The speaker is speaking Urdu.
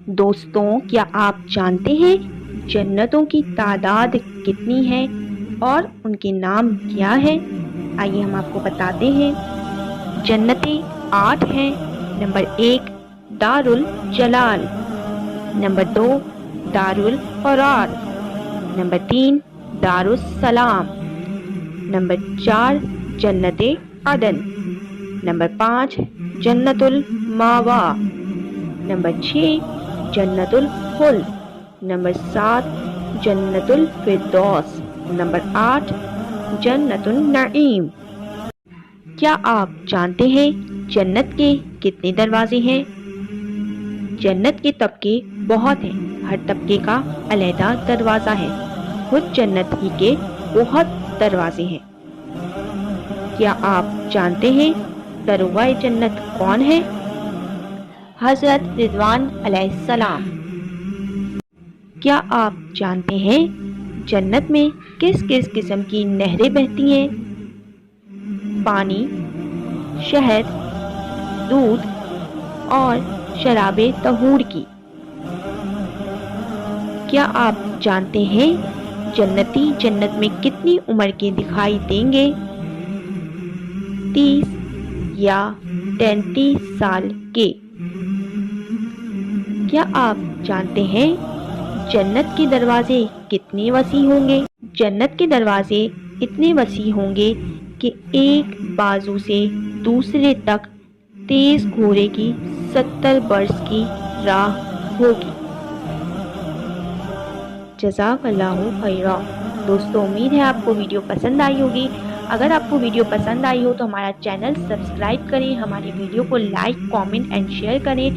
دوستوں، کیا آپ جانتے ہیں جنتوں کی تعداد کتنی ہے اور ان کے نام کیا ہے؟ آئیے ہم آپ کو بتاتے ہیں۔ جنتیں 8 ہیں۔ نمبر 1 دار الجلال، نمبر 2 دار القرار، نمبر 3 دار السلام، نمبر 4 جنت عدن، نمبر 5 جنت الماوا، نمبر 6 جنت الخلد، نمبر 7 جنت الفردوس، نمبر 8 جنت النعیم۔ کیا آپ جانتے ہیں جنت کے کتنے دروازے ہیں؟ جنت کے طبقے بہت ہیں، ہر طبقے کا علیحدہ دروازہ ہے۔ خود جنت ہی کے بہت دروازے ہیں۔ کیا آپ جانتے ہیں دروازہ جنت کون ہے؟ حضرت رضوان علیہ السلام۔ کیا آپ جانتے ہیں جنت میں کس کس قسم کی نہریں بہتی ہیں؟ پانی، شہد، دودھ اور شراب طہور کی۔ کیا آپ جانتے ہیں جنتی جنت میں کتنی عمر کے دکھائی دیں گے؟ 30 یا 33 سال کے۔ کیا آپ جانتے ہیں جنت کے دروازے کتنے وسیع ہوں گے؟ جنت کے دروازے اتنے وسیع ہوں گے کہ ایک بازو سے دوسرے تک تیز گھوڑے کی 70 برس کی راہ ہوگی۔ جزاک اللہ خیرا۔ دوستو، امید ہے آپ کو ویڈیو پسند آئی ہوگی۔ اگر آپ کو ویڈیو پسند آئی ہو تو ہمارا چینل سبسکرائب کریں، ہماری ویڈیو کو لائک، کامنٹ اینڈ شیئر کریں